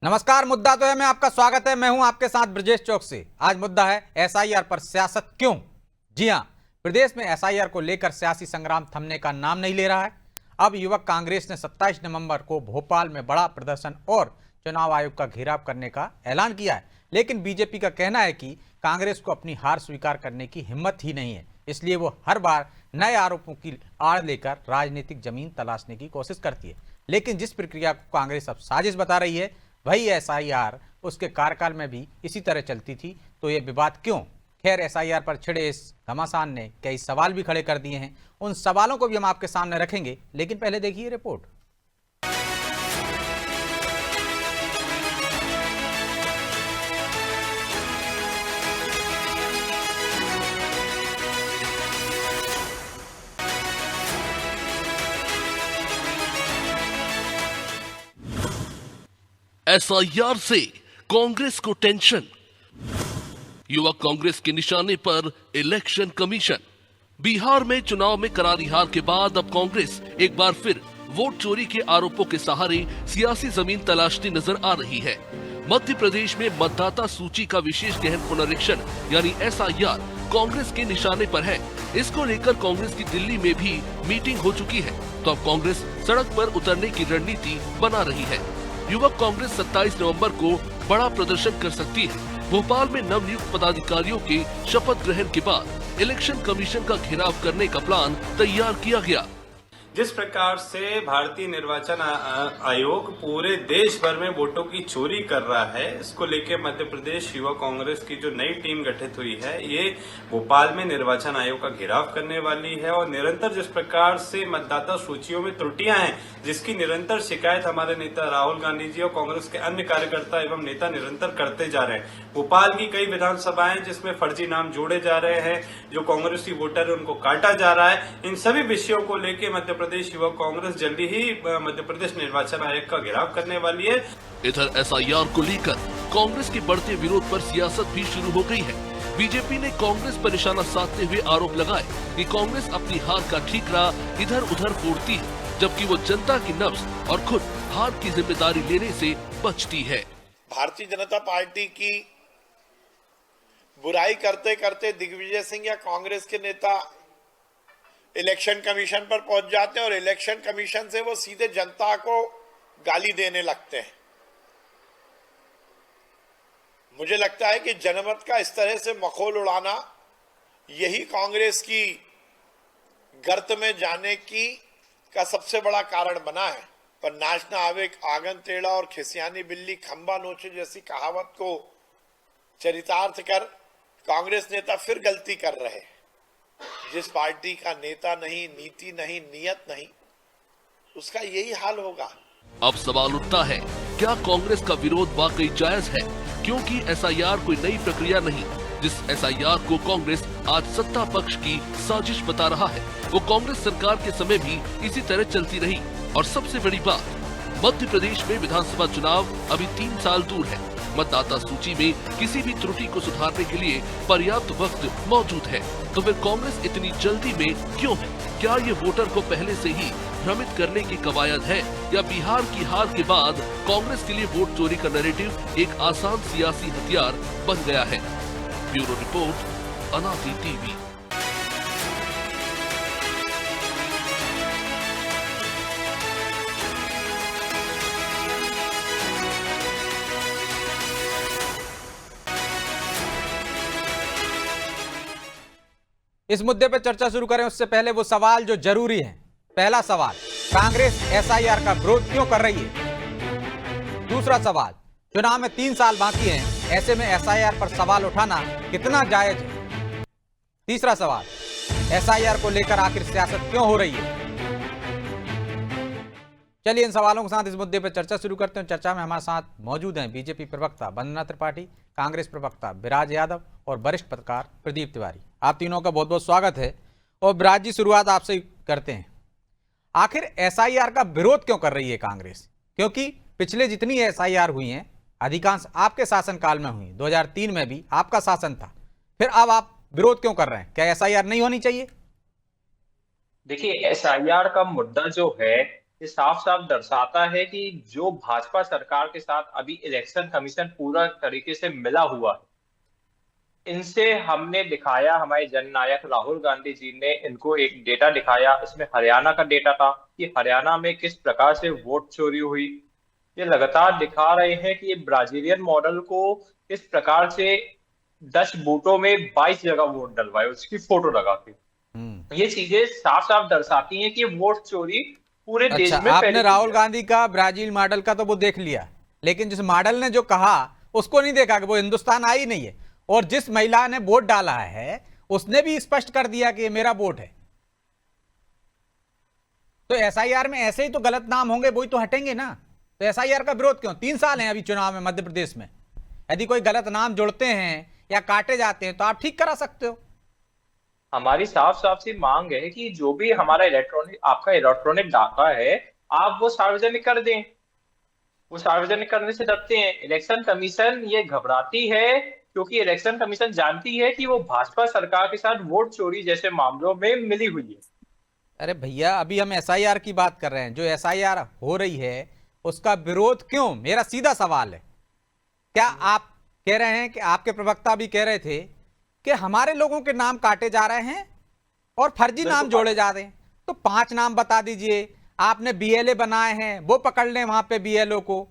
नमस्कार। मुद्दा तो है मैं आपका स्वागत है। मैं हूं आपके साथ ब्रजेश चौक से। आज मुद्दा है एसआईआर पर सियासत क्यों। जी हां, प्रदेश में एसआईआर को लेकर सियासी संग्राम थमने का नाम नहीं ले रहा है। अब युवक कांग्रेस ने 27 नवंबर को भोपाल में बड़ा प्रदर्शन और चुनाव आयोग का घेराव करने का ऐलान किया है, लेकिन बीजेपी का कहना है कि कांग्रेस को अपनी हार स्वीकार करने की हिम्मत ही नहीं है, इसलिए वो हर बार नए आरोपों की आड़ लेकर राजनीतिक जमीन तलाशने की कोशिश करती है। लेकिन जिस प्रक्रिया को कांग्रेस अब साजिश बता रही है, वही एसआईआर उसके कार्यकाल में भी इसी तरह चलती थी, तो ये विवाद क्यों। खैर, एसआईआर पर छिड़े इस घमासान ने कई सवाल भी खड़े कर दिए हैं। उन सवालों को भी हम आपके सामने रखेंगे, लेकिन पहले देखिए रिपोर्ट। एसआईआर से कांग्रेस को टेंशन, युवक कांग्रेस के निशाने पर इलेक्शन कमीशन। बिहार में चुनाव में करारी हार के बाद अब कांग्रेस एक बार फिर वोट चोरी के आरोपों के सहारे सियासी जमीन तलाशती नजर आ रही है। मध्य प्रदेश में मतदाता सूची का विशेष गहन पुनरीक्षण यानी एसआईआर कांग्रेस के निशाने पर है। इसको लेकर कांग्रेस की दिल्ली में भी मीटिंग हो चुकी है, तो अब कांग्रेस सड़क पर उतरने की रणनीति बना रही है। युवक कांग्रेस 27 नवंबर को बड़ा प्रदर्शन कर सकती है। भोपाल में नवनियुक्त पदाधिकारियों के शपथ ग्रहण के बाद इलेक्शन कमीशन का घेराव करने का प्लान तैयार किया गया। जिस प्रकार से भारतीय निर्वाचन आयोग पूरे देश भर में वोटों की चोरी कर रहा है, इसको लेकर मध्य प्रदेश युवा कांग्रेस की जो नई टीम गठित हुई है, ये भोपाल में निर्वाचन आयोग का घेराव करने वाली है। और निरंतर जिस प्रकार से मतदाता सूचियों में त्रुटियां हैं, जिसकी निरंतर शिकायत हमारे नेता राहुल गांधी जी और कांग्रेस के अन्य कार्यकर्ता एवं नेता निरंतर करते जा रहे हैं। भोपाल की कई विधानसभाएं जिसमें फर्जी नाम जोड़े जा रहे हैं, जो कांग्रेसी वोटर है उनको काटा जा रहा है, इन सभी विषयों को लेकर मध्य प्रदेश युवा कांग्रेस जल्दी ही मध्य प्रदेश निर्वाचन आयोग का घेराव करने वाली है। इधर एसआईआर को लेकर कांग्रेस के बढ़ते विरोध पर सियासत भी शुरू हो गई है। बीजेपी ने कांग्रेस पर निशाना साधते हुए आरोप लगाए कि कांग्रेस अपनी हार का ठीकरा इधर उधर फोड़ती है, जबकि वो जनता की नब्ज और खुद हार की जिम्मेदारी लेने से बचती है। भारतीय जनता पार्टी की बुराई करते करते दिग्विजय सिंह या कांग्रेस के नेता इलेक्शन कमीशन पर पहुंच जाते हैं और इलेक्शन कमीशन से वो सीधे जनता को गाली देने लगते हैं। मुझे लगता है कि जनमत का इस तरह से मखौल उड़ाना यही कांग्रेस की गर्त में जाने का सबसे बड़ा कारण बना है। पर नाचना आवे आंगन टेढ़ा और खिसियानी बिल्ली खंबा नोचे जैसी कहावत को चरितार्थ कर कांग्रेस नेता फिर गलती कर रहे हैं। जिस पार्टी का नेता नहीं, नीति नहीं, नियत नहीं, उसका यही हाल होगा। अब सवाल उठता है, क्या कांग्रेस का विरोध वाकई जायज है? क्योंकि एसआईआर कोई नई प्रक्रिया नहीं। जिस एसआईआर को कांग्रेस आज सत्ता पक्ष की साजिश बता रहा है, वो कांग्रेस सरकार के समय भी इसी तरह चलती रही। और सबसे बड़ी बात, मध्य प्रदेश में विधानसभा चुनाव अभी 3 साल दूर है। मतदाता सूची में किसी भी त्रुटि को सुधारने के लिए पर्याप्त वक्त मौजूद है, तो फिर कांग्रेस इतनी जल्दी में क्यों है? क्या ये वोटर को पहले से ही भ्रमित करने की कवायद है, या बिहार की हार के बाद कांग्रेस के लिए वोट चोरी का नैरेटिव एक आसान सियासी हथियार बन गया है? ब्यूरो रिपोर्ट, अनाती टीवी। इस मुद्दे पर चर्चा शुरू करें उससे पहले वो सवाल जो जरूरी है। पहला सवाल, कांग्रेस एसआईआर का विरोध क्यों कर रही है? दूसरा सवाल, चुनाव में 3 साल बाकी हैं, ऐसे में एसआईआर पर सवाल उठाना कितना जायज है? तीसरा सवाल, एसआईआर को लेकर आखिर सियासत क्यों हो रही है? चलिए इन सवालों के साथ इस मुद्दे पर चर्चा शुरू करते हैं। चर्चा में हमारे साथ मौजूद हैं बीजेपी प्रवक्ता वंदना त्रिपाठी, कांग्रेस प्रवक्ता विराज यादव और वरिष्ठ पत्रकार प्रदीप तिवारी। आप तीनों का बहुत बहुत स्वागत है। और विराज जी, शुरुआत आपसे ही करते हैं। आखिर एसआईआर का विरोध क्यों कर रही है कांग्रेस? क्योंकि पिछले जितनी एसआईआर हुई हैं, अधिकांश आपके शासनकाल में हुई। 2003 में भी आपका शासन था, फिर अब आप विरोध क्यों कर रहे हैं? क्या एसआईआर नहीं होनी चाहिए? देखिए, एसआईआर का मुद्दा जो है ये साफ साफ दर्शाता है कि जो भाजपा सरकार के साथ अभी इलेक्शन कमीशन पूरा तरीके से मिला हुआ है, इनसे हमने दिखाया, हमारे जननायक राहुल गांधी जी ने इनको एक डेटा दिखाया। इसमें हरियाणा का डेटा था कि हरियाणा में किस प्रकार से वोट चोरी हुई। ये लगातार दिखा रहे हैं कि ये ब्राजीलियन मॉडल को किस प्रकार से 10 बूथों में 22 जगह वोट डलवाए, उसकी फोटो लगा के। ये चीजें साफ साफ दर्शाती हैं कि वोट चोरी पूरे देश अच्छा, में आपने फैली राहुल है। गांधी का ब्राजील मॉडल का तो वो देख लिया, लेकिन जिस मॉडल ने जो कहा उसको नहीं देखा कि वो हिंदुस्तान आई नहीं है। और जिस महिला ने वोट डाला है उसने भी स्पष्ट कर दिया कि ये मेरा वोट है। तो एसआईआर में ऐसे ही तो गलत नाम होंगे, वही तो हटेंगे ना। तो एसआईआर का विरोध क्यों? 3 साल हैं अभी चुनाव में मध्य प्रदेश में। यदि कोई गलत नाम जोड़ते हैं या काटे जाते हैं तो आप ठीक करा सकते हो। हमारी साफ साफ सी मांग है कि जो भी हमारा आपका इलेक्ट्रॉनिक डाटा है, आप वो सार्वजनिक कर दें। वो सार्वजनिक करने से डरते हैं। इलेक्शन कमीशन ये घबराती है क्योंकि इलेक्शन कमीशन जानती है कि वो भाजपा सरकार के साथ वोट चोरी जैसे मामलों में मिली हुई है। अरे भैया, अभी हम एसआईआर की बात कर रहे हैं। जो एसआईआर हो रही है उसका विरोध क्यों? मेरा सीधा सवाल है। क्या आप कह रहे हैं कि आपके प्रवक्ता भी कह रहे थे कि हमारे लोगों के नाम काटे जा रहे हैं और फर्जी नाम जोड़े जा रहे हैं? तो 5 नाम बता दीजिए। आपने बीएलए बनाए हैं, वो पकड़ लें वहां पे बीएलओ को।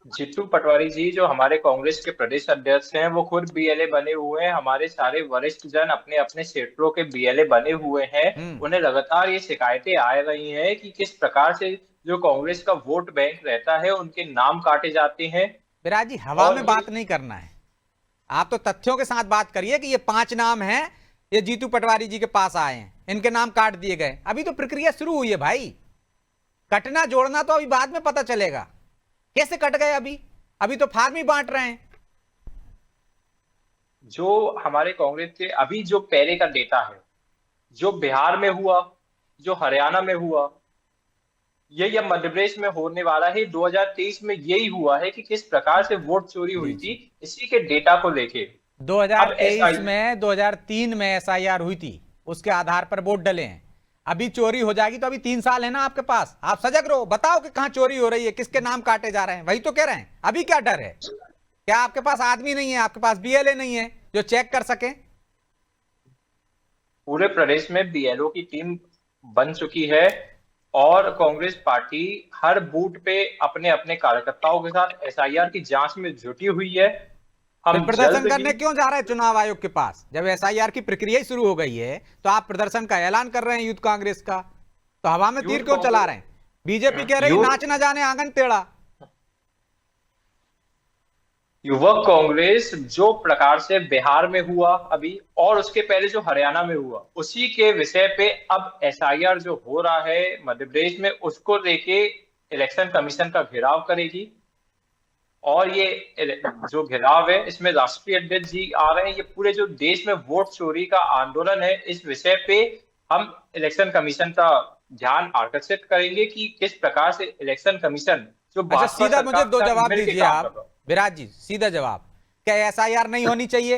जीतू पटवारी जी जो हमारे कांग्रेस के प्रदेश अध्यक्ष हैं, वो खुद बीएलए बने हुए हैं। हमारे सारे वरिष्ठ जन अपने अपने क्षेत्रों के बीएलए बने हुए हैं। उन्हें लगातार ये शिकायतें आ रही हैं कि किस प्रकार से जो कांग्रेस का वोट बैंक रहता है उनके नाम काटे जाते हैं। विराज जी, हवा में बात नहीं करना है, आप तो तथ्यों के साथ बात करिए कि ये 5 नाम हैं, ये जीतू पटवारी जी के पास आए हैं, इनके नाम काट दिए गए। अभी तो प्रक्रिया शुरू हुई है भाई। कटना जोड़ना तो अभी बाद में पता चलेगा कैसे कट गए। अभी तो फार्म ही बांट रहे हैं। जो हमारे कांग्रेस के अभी जो पहले का डेटा है, जो बिहार में हुआ, जो हरियाणा में हुआ, यही अब मध्य प्रदेश में होने वाला है। 2023 में यही हुआ है कि किस प्रकार से वोट चोरी हुई थी, इसी के डेटा को लेके 2023 में 2003 में एसआईआर हुई थी, उसके आधार पर वोट डले हैं। अभी चोरी हो जाएगी तो अभी 3 साल है ना आपके पास। आप सजग रहो, बताओ कि कहां चोरी हो रही है, किसके नाम काटे जा रहे हैं। वही तो कह रहे हैं। अभी क्या डर है? क्या आपके पास आदमी नहीं है, आपके पास बीएलए नहीं है जो चेक कर सके? पूरे प्रदेश में बीएलओ की टीम बन चुकी है और कांग्रेस पार्टी हर बूथ पे अपने अपने कार्यकर्ताओं के साथ एसआईआर की जांच में जुटी हुई है। फिर प्रदर्शन करने क्यों जा रहे हैं चुनाव आयोग के पास? जब एसआईआर की प्रक्रिया ही शुरू हो गई है तो आप प्रदर्शन का ऐलान कर रहे हैं यूथ कांग्रेस का, तो हवा में तीर क्यों चला रहे हैं? बीजेपी कह रही नाच न जाने आंगन टेढ़ा। युवक कांग्रेस जो प्रकार से बिहार में हुआ अभी और उसके पहले जो हरियाणा में हुआ, उसी के विषय पे अब एसआईआर जो हो रहा है मध्य प्रदेश में, उसको लेके इलेक्शन कमीशन का घेराव करेगी। और ये जो घेराव है इसमें राष्ट्रीय अध्यक्ष जी आ रहे हैं। ये पूरे जो देश में वोट चोरी का आंदोलन है, इस विषय पे हम इलेक्शन कमीशन का ध्यान आकर्षित करेंगे कि किस प्रकार से इलेक्शन कमीशन जो अच्छा, सीधा मुझे 2 जवाब दीजिए आप विराज जी, सीधा जवाब। क्या एसआईआर नहीं होनी चाहिए?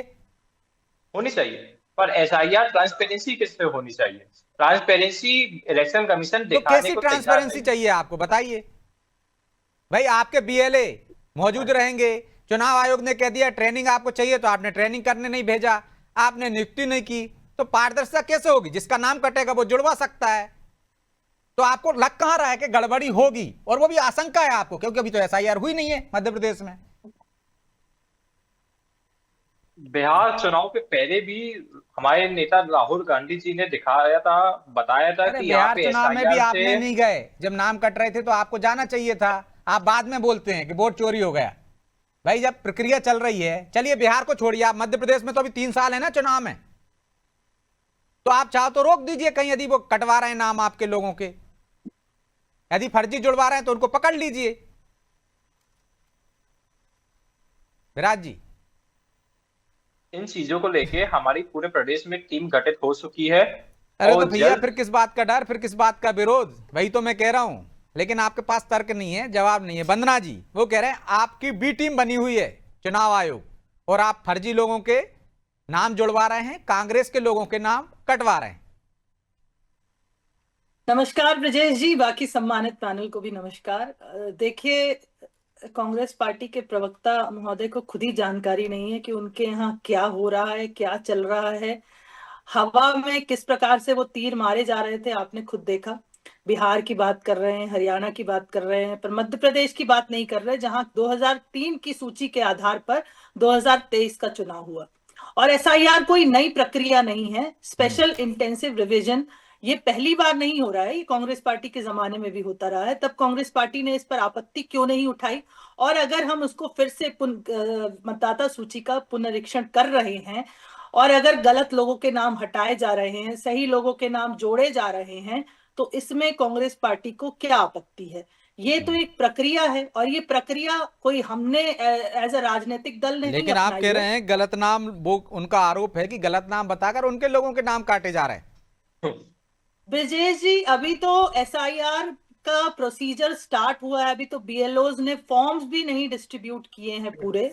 होनी चाहिए, पर एसआईआर ट्रांसपेरेंसी किस पे होनी चाहिए? ट्रांसपेरेंसी इलेक्शन कमीशन तो कैसी ट्रांसपेरेंसी चाहिए आपको, बताइए भाई। आपके बीएलए मौजूद रहेंगे, चुनाव आयोग ने कह दिया ट्रेनिंग आपको चाहिए तो आपने ट्रेनिंग करने नहीं भेजा, आपने नियुक्ति नहीं की, तो पारदर्शिता कैसे होगी? जिसका नाम कटेगा वो जुड़वा सकता है। तो आपको लग कहां रहा है कि गड़बड़ी होगी? और वो भी आशंका है आपको, क्योंकि अभी तो एसआईआर हुई नहीं है मध्य प्रदेश में। बिहार चुनाव के पहले भी हमारे नेता राहुल गांधी जी ने दिखाया था, बताया था कि यहाँ पे चुनाव में भी आपने नहीं गए। जब नाम कट रहे थे तो आपको जाना चाहिए था। आप बाद में बोलते हैं कि वोट चोरी हो गया। भाई जब प्रक्रिया चल रही है, चलिए बिहार को छोड़िए, आप मध्य प्रदेश में तो अभी 3 साल है ना चुनाव में, तो आप चाहो तो रोक दीजिए कहीं। यदि वो कटवा रहे हैं नाम आपके लोगों के, यदि फर्जी जुड़वा रहे हैं तो उनको पकड़ लीजिए। विराज जी, इन चीजों को लेके हमारी पूरे प्रदेश में टीम गठित हो चुकी है। अरे तो भैया फिर किस बात का डर, फिर किस बात का विरोध? वही तो मैं कह रहा हूं, लेकिन आपके पास तर्क नहीं है, जवाब नहीं है। वंदना जी वो कह रहे हैं आपकी बी टीम बनी हुई है चुनाव आयोग और आप फर्जी लोगों के नाम जुड़वा रहे हैं, कांग्रेस के लोगों के नाम कटवा रहे हैं। नमस्कार ब्रजेश जी, बाकी सम्मानित पैनल को भी नमस्कार। देखिए, कांग्रेस पार्टी के प्रवक्ता महोदय को खुद ही जानकारी नहीं है कि उनके यहाँ क्या हो रहा है, क्या चल रहा है। हवा में किस प्रकार से वो तीर मारे जा रहे थे, आपने खुद देखा। बिहार की बात कर रहे हैं, हरियाणा की बात कर रहे हैं, पर मध्य प्रदेश की बात नहीं कर रहे, जहां 2003 की सूची के आधार पर 2023 का चुनाव हुआ। और एसआईआर कोई नई प्रक्रिया नहीं है, स्पेशल इंटेंसिव रिवीजन ये पहली बार नहीं हो रहा है, ये कांग्रेस पार्टी के जमाने में भी होता रहा है। तब कांग्रेस पार्टी ने इस पर आपत्ति क्यों नहीं उठाई? और अगर हम उसको फिर से मतदाता सूची का पुनरीक्षण कर रहे हैं और अगर गलत लोगों के नाम हटाए जा रहे हैं, सही लोगों के नाम जोड़े जा रहे हैं, तो इसमें कांग्रेस पार्टी को क्या आपत्ति है? ये तो एक प्रक्रिया है, और ये प्रक्रिया कोई हमने एज अ राजनीतिक दल ने लेकिन आप कह रहे हैं गलत नाम, वो उनका आरोप है कि गलत नाम बताकर उनके लोगों के नाम काटे जा रहे हैं। ब्रजेश जी, अभी तो एसआईआर का प्रोसीजर स्टार्ट हुआ है, अभी तो बीएलओज ने फॉर्म्स भी नहीं डिस्ट्रीब्यूट किए हैं पूरे,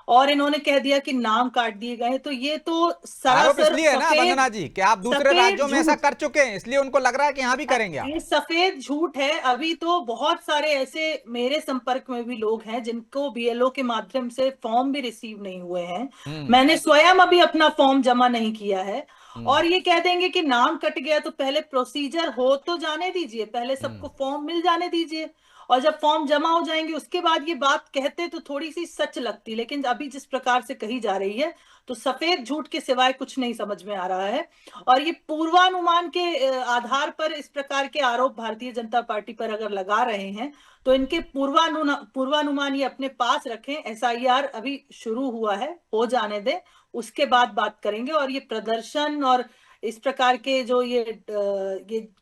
और इन्होंने कह दिया कि नाम काट दिए गए। तो ये तो आरोप सरासर इसलिए है ना वंदना जी कि आप दूसरे राज्यों में ऐसा कर चुके हैं, इसलिए उनको लग रहा है कि यहाँ भी करेंगे आप। ये सफेद झूठ है। अभी तो बहुत सारे ऐसे मेरे संपर्क में भी लोग हैं जिनको बीएलओ के माध्यम से फॉर्म भी रिसीव नहीं हुए हैं। मैंने स्वयं अभी अपना फॉर्म जमा नहीं किया है, और ये कह देंगे कि नाम कट गया। तो पहले प्रोसीजर हो तो जाने दीजिए, पहले सबको फॉर्म मिल जाने दीजिए, और जब फॉर्म जमा हो जाएंगे उसके बाद ये बात कहते तो थोड़ी सी सच लगती। लेकिन अभी जिस प्रकार से कही जा रही है तो सफेद झूठ के सिवाय कुछ नहीं समझ में आ रहा है। और ये पूर्वानुमान के आधार पर इस प्रकार के आरोप भारतीय जनता पार्टी पर अगर लगा रहे हैं तो इनके पूर्वानुमान ये अपने पास रखें। एसआईआर अभी शुरू हुआ है, हो जाने दें, उसके बाद बात करेंगे। और ये प्रदर्शन और इस प्रकार के जो ये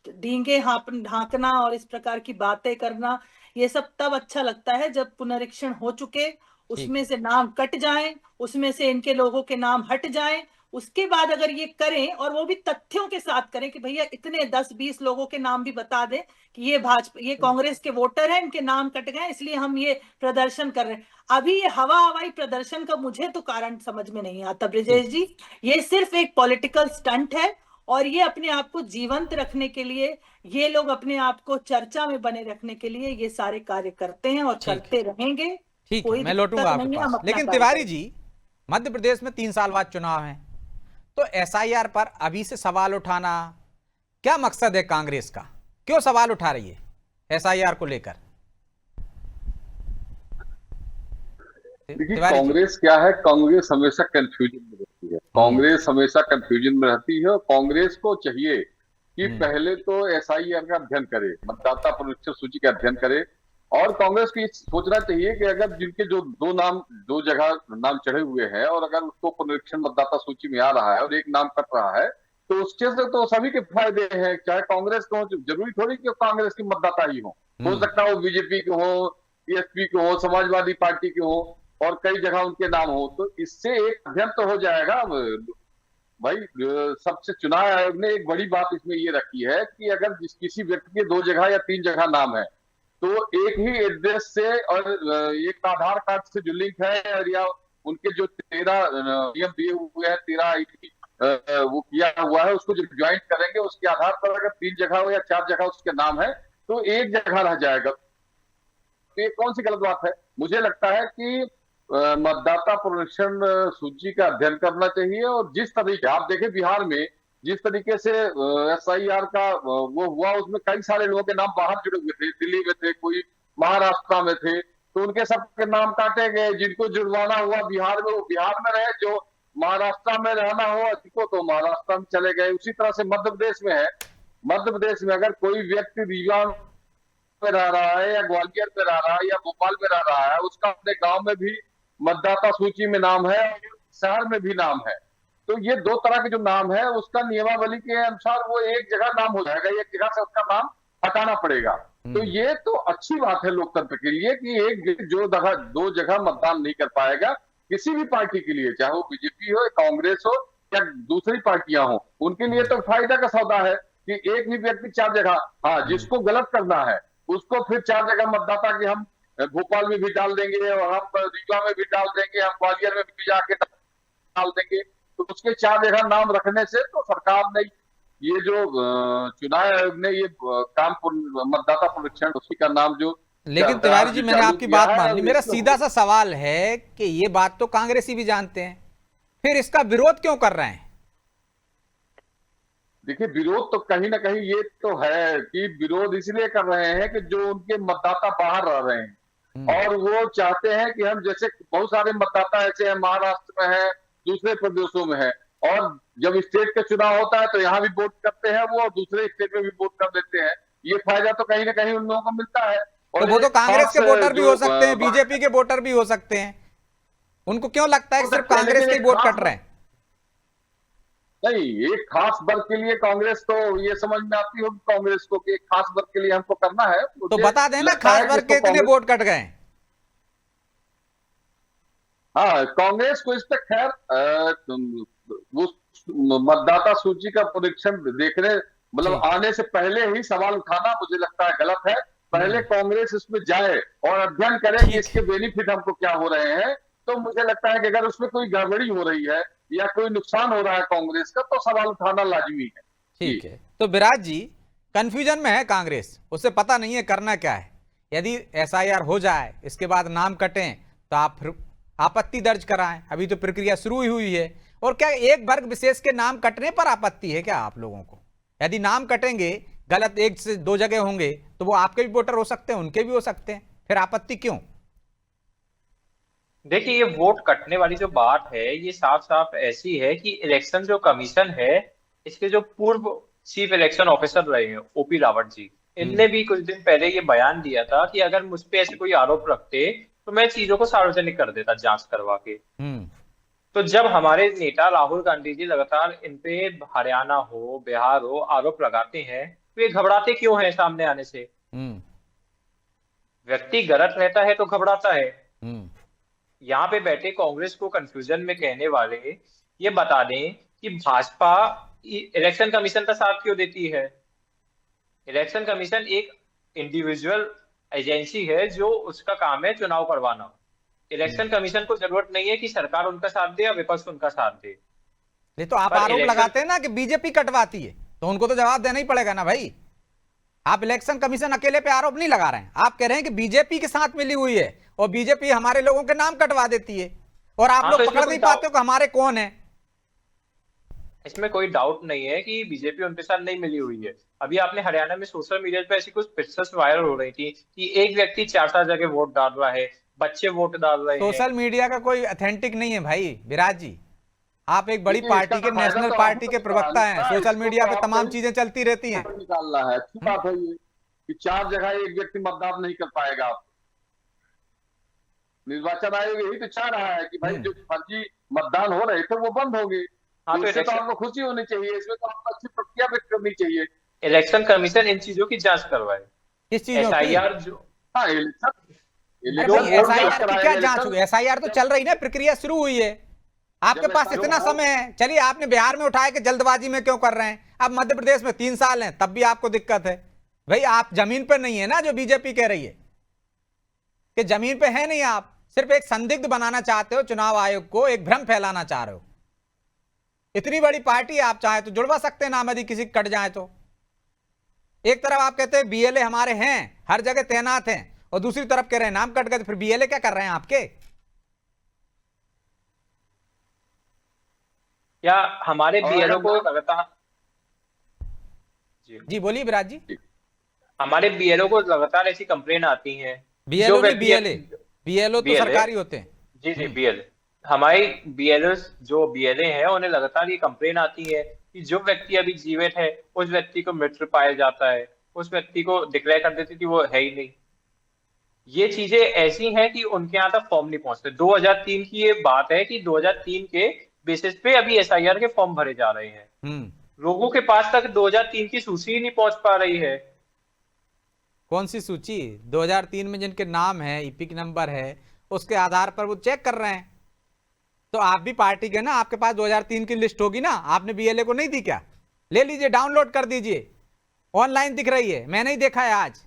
डींगे हाँकना और इस प्रकार की बातें करना, ये सब तब अच्छा लगता है जब पुनरीक्षण हो चुके, उसमें से नाम कट जाएं, उसमें से इनके लोगों के नाम हट जाएं। उसके बाद अगर ये करें, और वो भी तथ्यों के साथ करें कि भैया इतने 10-20 लोगों के नाम भी बता दें कि ये कांग्रेस के वोटर हैं, इनके नाम कट गए इसलिए हम ये प्रदर्शन कर रहे हैं। अभी ये हवाई प्रदर्शन का मुझे तो कारण समझ में नहीं आता ब्रजेश जी। ये सिर्फ एक पॉलिटिकल स्टंट है, और ये अपने आप को जीवंत रखने के लिए, ये लोग अपने आप को चर्चा में बने रखने के लिए ये सारे कार्य करते हैं और करते रहेंगे। ठीक है, मैं लौटूंगा आपके पास। लेकिन तिवारी जी, मध्य प्रदेश में 3 साल बाद चुनाव है, तो एसआईआर पर अभी से सवाल उठाना क्या मकसद है कांग्रेस का? क्यों सवाल उठा रही है एसआईआर को लेकर? देखिए, कांग्रेस क्या है, कांग्रेस हमेशा कंफ्यूजन में रहती है। कांग्रेस हमेशा कंफ्यूजन में रहती है, और कांग्रेस को चाहिए कि पहले तो एसआईआर का अध्ययन करे, मतदाता पुनरीक्षण सूची का अध्ययन करे। और कांग्रेस को ये सोचना चाहिए कि अगर जिनके जो दो जगह नाम चढ़े हुए हैं, और अगर उसको पुनरीक्षण मतदाता सूची में आ रहा है और एक नाम कट रहा है, तो उसके से तो सभी के फायदे हैं। चाहे कांग्रेस को, जरूरी थोड़ी कि कांग्रेस की मतदाता ही हो सकता है वो बीजेपी के हो, बीएसपी के हो, समाजवादी पार्टी के हो, और कई जगह उनके नाम हो। तो इससे एक अध्ययन तो हो जाएगा भाई। सबसे चुनाव आयोग ने एक बड़ी बात इसमें ये रखी है कि अगर किसी व्यक्ति के 2 जगह या 3 जगह नाम है, तो एक ही एड्रेस से और एक आधार कार्ड से जो लिंक है, और या उनके जो 13 नियम दिए हुए हैं, 13 आईडी वो किया हुआ है, उसको जब ज्वाइंट करेंगे उसके आधार पर अगर 3 जगह हो या 4 जगह उसके नाम है, तो एक जगह रह जाएगा। तो ये कौन सी गलत बात है? मुझे लगता है कि मतदाता पुनरीक्षण सूची का अध्ययन करना चाहिए। और जिस तरीके आप देखें बिहार में जिस तरीके से एसआईआर का वो हुआ, उसमें कई सारे लोगों के नाम बाहर जुड़े हुए थे, दिल्ली में थे, कोई महाराष्ट्र में थे, तो उनके सबके नाम काटे गए। जिनको जुड़वाना हुआ बिहार में, वो बिहार में रहे, जो महाराष्ट्र में रहना हो जिनको, तो महाराष्ट्र में चले गए। उसी तरह से मध्य प्रदेश में है। मध्य प्रदेश में अगर कोई व्यक्ति रीवा में रह रहा है, या ग्वालियर में रह रहा है, या भोपाल में रह रहा है, उसका अपने गांव में भी मतदाता सूची में नाम है, शहर में भी नाम है, तो ये 2 तरह के जो नाम है उसका नियमावली के अनुसार वो एक जगह नाम हो जाएगा, एक जगह से उसका नाम हटाना पड़ेगा। तो ये तो अच्छी बात है लोकतंत्र के लिए कि एक जो 2 जगह मतदान नहीं कर पाएगा किसी भी पार्टी के लिए, चाहे वो बीजेपी हो, कांग्रेस हो या दूसरी पार्टियां हो, उनके लिए तो फायदा का सौदा है कि एक ही व्यक्ति 4 जगह, हाँ जिसको गलत करना है उसको फिर 4 जगह मतदाता की हम भोपाल में भी डाल देंगे, और हम रीवा में भी डाल देंगे, हम ग्वालियर में भी जाके डाल देंगे। तो उसके 4 जगह नाम रखने से तो सरकार ने ये जो चुनाव आयोग ने ये काम मतदाता पुनरीक्षण उसी का नाम जो लेकिन तिवारी जी मैंने आपकी बात मान ली, मेरा सीधा सा सा सवाल है कि ये बात तो कांग्रेसी भी जानते हैं, फिर इसका विरोध क्यों कर रहे हैं? देखिए, विरोध तो कहीं ना कहीं ये तो है कि विरोध इसलिए कर रहे हैं कि जो उनके मतदाता बाहर रह रहे हैं और वो चाहते हैं कि हम, जैसे बहुत सारे मतदाता ऐसे हैं महाराष्ट्र में है, दूसरे प्रदेशों में है, और जब स्टेट का चुनाव होता है तो यहाँ भी वोट करते हैं वो, और दूसरे स्टेट में भी वोट कर देते हैं। ये फायदा तो कहीं ना कहीं उन लोगों को मिलता है। तो वो तो कांग्रेस के वोटर भी हो सकते हैं, बीजेपी के वोटर भी हो सकते हैं, उनको क्यों लगता है कि सिर्फ कांग्रेस के वोट कट रहे हैं? नहीं, एक खास वर्ग के लिए कांग्रेस, तो ये समझ में आती होगी कांग्रेस को कि एक खास वर्ग के लिए हमको करना है, तो बता देना खास वर्ग के इतने वोट कट गए। हाँ, कांग्रेस को इस पर खैर मतदाता सूची का परीक्षण देखने, मतलब आने से पहले ही सवाल उठाना मुझे लगता है गलत है। पहले कांग्रेस इसमें जाए और अध्ययन करे कि इसके बेनिफिट हमको क्या हो रहे हैं, तो मुझे लगता है कि अगर उसमें कोई गड़बड़ी हो रही है या कोई नुकसान हो रहा है कांग्रेस का, तो सवाल उठाना लाजमी है। ठीक है, तो विराज जी कंफ्यूजन में है कांग्रेस, उसे पता नहीं है करना क्या है। यदि एसआईआर हो जाए, इसके बाद नाम कटें, तो आप फिर आपत्ति दर्ज कराएं। अभी तो प्रक्रिया शुरू ही हुई है। और क्या एक वर्ग विशेष के नाम कटने पर आपत्ति है क्या आप लोगों को? यदि नाम कटेंगे गलत, एक से दो जगह होंगे, तो वो आपके भी वोटर हो सकते हैं, उनके भी हो सकते हैं, फिर आपत्ति क्यों? देखिए, ये वोट कटने वाली जो बात है ये साफ साफ ऐसी है कि इलेक्शन जो कमीशन है, इसके जो पूर्व चीफ इलेक्शन ऑफिसर रहे हैं ओपी रावत जी, इनने भी कुछ दिन पहले ये बयान दिया था कि अगर मुझ पे ऐसे कोई आरोप रखते तो मैं चीजों को सार्वजनिक कर देता जांच करवा के। तो जब हमारे नेता राहुल गांधी जी लगातार इन पे हरियाणा हो, बिहार हो आरोप लगाते हैं, तो ये घबराते क्यों हैं सामने आने से? व्यक्ति गलत रहता है तो घबराता है। यहाँ पे बैठे कांग्रेस को कंफ्यूजन में कहने वाले ये बता दें कि भाजपा इलेक्शन कमीशन का साथ क्यों देती है? इलेक्शन कमीशन एक इंडिविजुअल एजेंसी है जो उसका काम है चुनाव करवाना। इलेक्शन कमीशन को जरूरत नहीं है कि सरकार उनका साथ दे या विपक्ष उनका साथ दे। नहीं तो आप आरोप लगाते हैं ना कि बीजेपी कटवाती है, तो उनको तो जवाब देना ही पड़ेगा ना भाई। आप इलेक्शन कमीशन अकेले पे आरोप नहीं लगा रहे हैं, आप कह रहे हैं कि बीजेपी के साथ मिली हुई है और बीजेपी हमारे लोगों के नाम कटवा देती है, और आप लोग पकड़ नहीं पाते हो कि हमारे कौन है। इसमें कोई डाउट नहीं है कि बीजेपी उनके साथ नहीं मिली हुई है। अभी आपने हरियाणा में सोशल मीडिया पे ऐसी कुछ पिक्चर्स वायरल हो रही थी कि एक व्यक्ति 4-4 जगह वोट डाल रहा है, बच्चे वोट डाल रहे हैं। सोशल मीडिया का कोई ऑथेंटिक नहीं है भाई विराज जी, आप एक बड़ी पार्टी के, नेशनल पार्टी के प्रवक्ता हैं, सोशल मीडिया पे तमाम चीजें चलती रहती हैं। निकालना है, अच्छी बात है ये कि 4 जगह एक व्यक्ति मतदान नहीं कर पाएगा। निर्वाचन आयोग यही तो चाह रहा है कि भाई जो फर्जी मतदान हो रहे थे वो बंद होंगे। हाँ, तो इससे तो आपको खुशी होनी चाहिए, इसमें तो आपको अच्छी प्रक्रिया व्यक्त करनी चाहिए। इलेक्शन कमीशन इन चीजों की जांच करवाए। किस चीजों की? एसआईआर जो एसआईआर की क्या जांच हुई? एसआईआर तो चल रही ना, प्रक्रिया शुरू हुई है, आपके पास इतना समय है। चलिए, आपने बिहार में उठाया कि जल्दबाजी में क्यों कर रहे हैं, अब मध्य प्रदेश में 3 साल हैं तब भी आपको दिक्कत है। भाई आप जमीन पर नहीं है ना, जो बीजेपी कह रही है कि जमीन पे है नहीं, आप सिर्फ एक संदिग्ध बनाना चाहते हो चुनाव आयोग को, एक भ्रम फैलाना चाह रहे हो। इतनी बड़ी पार्टी, आप चाहे तो जुड़वा सकते हैं नाम, यदि किसी कट जाए तो। एक तरफ आप कहते हैं बीएलए हमारे हैं, हर जगह तैनात हैं, और दूसरी तरफ कह रहे हैं नाम कट गए, तो फिर बीएलए क्या कर रहे हैं आपके? या हमारे बीएलओ को लगातार जी बोलिए विराज जी। हमारे बीएलओ को लगातार ऐसी कंप्लेन आती हैं। बीएलओ नहीं, बीएलओ तो सरकारी होते हैं। जी बीएलए, हमारे बीएलओ जो बीएलए हैं उन्हें लगातार ये कंप्लेन आती है कि जो व्यक्ति अभी जीवित है उस व्यक्ति को मृत पाया जाता है, उस व्यक्ति को डिक्लेयर कर देती थी वो है ही नहीं। ये चीजें ऐसी हैं कि उनके यहाँ तक फॉर्म नहीं पहुंचते। 2003 की ये बात है कि 2003 के बेसिस पे अभी एसआईआर के फॉर्म भरे जा रहे हैं। लोगों के पास तक 2003 की सूची ही नहीं पहुंच पा रही है। कौन सी सूची? 2003 में जिनके नाम है, ईपिक नंबर है, उसके आधार पर वो चेक कर रहे हैं। तो आप भी पार्टी के ना, आपके पास 2003 की लिस्ट होगी ना, आपने बीएलए को नहीं दी क्या? ले लीजिए, डाउनलोड कर दीजिए, ऑनलाइन दिख रही है। मैंने ही देखा है आज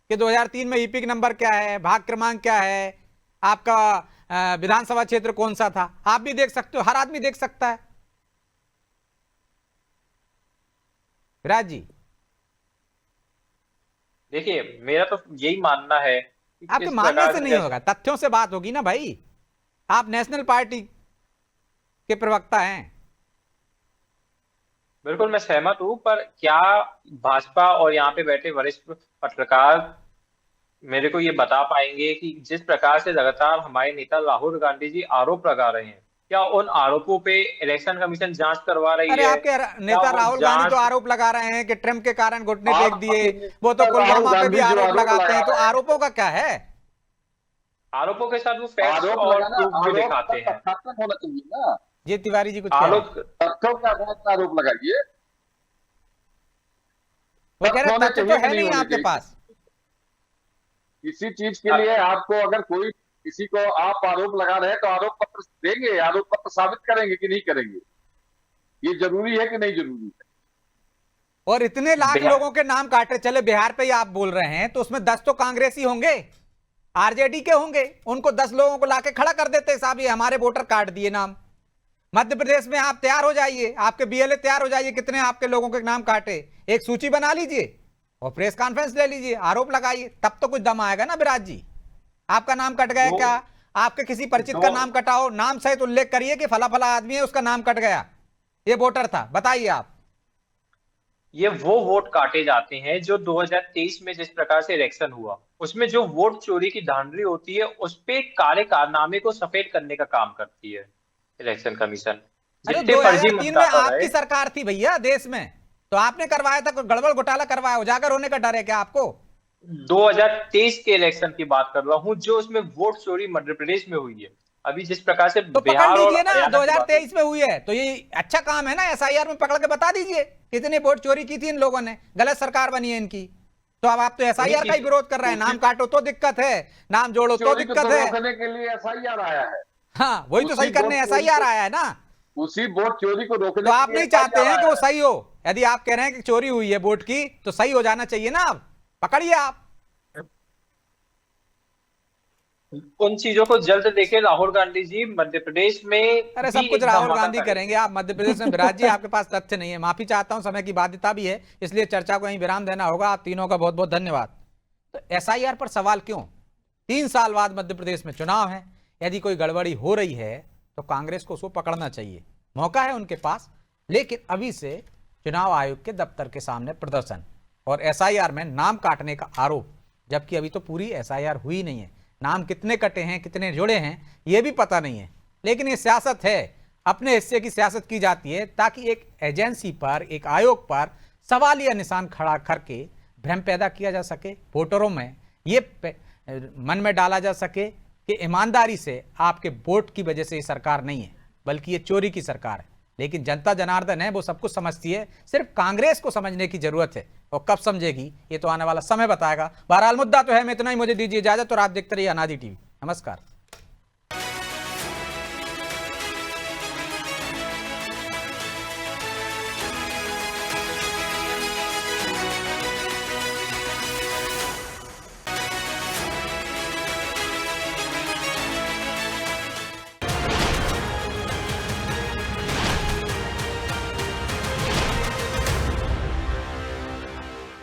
कि 2003 में ईपिक नंबर क्या है, भाग क्रमांक क्या है, आपका विधानसभा क्षेत्र कौन सा था, आप भी देख सकते हो, हर आदमी देख सकता है। विराज जी? देखिए, मेरा तो यही मानना है कि आपके किस मानने प्रकार से नहीं जैसे- होगा, तथ्यों से बात होगी ना भाई। आप नेशनल पार्टी के प्रवक्ता हैं। बिल्कुल मैं सहमत हूं, पर क्या भाजपा और यहाँ पे बैठे वरिष्ठ पत्रकार मेरे को ये बता पाएंगे कि जिस प्रकार से लगातार हमारे नेता राहुल गांधी जी आरोप लगा रहे हैं, क्या उन आरोपों पे इलेक्शन कमीशन जांच करवा रही अरे है? आपके क्या नेता वो राहुल गांधी तो जांच आरोप लगा रहे हैं कि ट्रम्प के कारण घुटने टेक आप दिए, अपने वो तो नेता पुलवामा राहुल पे भी गांधी जो आरोप लगाते हैं, तो लगा रहे हैं। आरोपों का क्या है? आरोपों के साथ वो फैक्ट्स आरोप और लगाना, प्रूफ भी आरोप दिखाते हैं। तथ्यात्मक होना चाहिए ना। ये तिवारी जी कुछ कह रहे हैं। आरोप तथ्यों के आधार पर आरोप लगाइए। वो कह रहे हैं होने तथ्य तो चाहिए कि है नहीं होने आपके चाहिए। पास। किसी चीज के लिए आपको अगर कोई किसी को आप आरोप लगा रहे हैं तो आरोप पत्र देंगे, आरोप पत्र साबित करेंगे कि नहीं करेंगे, ये जरूरी है कि नहीं जरूरी है? और इतने लाख बिहार- लोगों के नाम काटे, चले बिहार पे ही आप बोल रहे हैं, तो उसमें 10 तो कांग्रेसी होंगे, आरजेडी के होंगे, उनको 10 लोगों को लाके खड़ा कर देते साहब, ये हमारे वोटर काट दिए नाम। मध्य प्रदेश में आप तैयार हो जाइए, आपके बीएलए तैयार हो जाइए, कितने आपके लोगों के नाम काटे, एक सूची बना लीजिए और प्रेस कॉन्फ्रेंस ले लीजिए, आरोप लगाइए, तब तो कुछ दम आएगा ना विराज जी। आपका नाम कट गया क्या? आपके किसी परिचित का नाम कटाओ, नाम सहित उल्लेख करिए कि फला फला आदमी है, उसका नाम कट गया, ये वोटर था, बताइए आप। ये वो वोट काटे जाते हैं जो 2023 में जिस प्रकार से इलेक्शन हुआ, उसमें जो वोट चोरी की धांधली होती है, उस पे काले कारनामे को सफेद करने का काम करती है इलेक्शन कमीशन। अरे जितने फर्जी 2003 में मतदाता आपकी रहे, सरकार थी भैया देश में, तो आपने करवाया था, कोई गड़बड़ घोटाला करवाया, उजागर होने का डर है क्या आपको? 2023 के इलेक्शन की बात कर रहा हूं, जो उसमें वोट चोरी मध्य प्रदेश में हुई है। अभी जिस प्रकार से तो पकड़ बिहार और लीजिए ना, हरियाणा की बात 2023 में हुई है तो ये अच्छा काम है ना, एसआईआर में पकड़ के बता दीजिए कितनी वोट चोरी की थी इन लोगों ने, गलत सरकार बनी है इनकी। तो अब आप तो एसआईआर का ही विरोध कर रहे हैं, नाम काटो तो दिक्कत है, नाम जोड़ो तो चोरी को दिक्कत है। रोकने के लिए एसआईआर आया है। हाँ, वही तो उसी सही करने वोट चोरी एसआईआर को- आया है ना। उसी वोट चोरी को रोकने तो आप के लिए नहीं चाहते SIR हैं कि वो आया है। सही हो? यदि आप कह रहे हैं कि चोरी हुई है वोट की, तो सही हो जाना चाहिए ना, अब पकड़िए आप। उन चीजों को जल्द देखे राहुल गांधी जी मध्य प्रदेश में। अरे भी सब कुछ एक राहुल धमाका गांधी करें। करेंगे, आप मध्य प्रदेश में विराज जी आपके पास तथ्य नहीं है, माफी चाहता हूं, समय की बाध्यता भी है, इसलिए चर्चा को यहीं विराम देना होगा। आप तीनों का बहुत बहुत धन्यवाद। तो एसआईआर पर सवाल क्यों? 3 साल बाद मध्य प्रदेश में चुनाव है, यदि कोई गड़बड़ी हो रही है तो कांग्रेस को उसको पकड़ना चाहिए, मौका है उनके पास। लेकिन अभी से चुनाव आयोग के दफ्तर के सामने प्रदर्शन और एसआईआर में नाम काटने का आरोप, जबकि अभी तो पूरी एसआईआर हुई नहीं है, नाम कितने कटे हैं, कितने जुड़े हैं, ये भी पता नहीं है। लेकिन ये सियासत है, अपने हिस्से की सियासत की जाती है ताकि एक एजेंसी पर, एक आयोग पर सवालिया निशान खड़ा करके भ्रम पैदा किया जा सके, वोटरों में ये मन में डाला जा सके कि ईमानदारी से आपके वोट की वजह से ये सरकार नहीं है, बल्कि ये चोरी की सरकार है। लेकिन जनता जनार्दन है, वो सब कुछ समझती है, सिर्फ कांग्रेस को समझने की जरूरत है, और कब समझेगी ये तो आने वाला समय बताएगा। बहरहाल मुद्दा तो है, मैं इतना ही, मुझे दीजिए इजाजत और आप देखते रहिए अनादि टीवी। नमस्कार।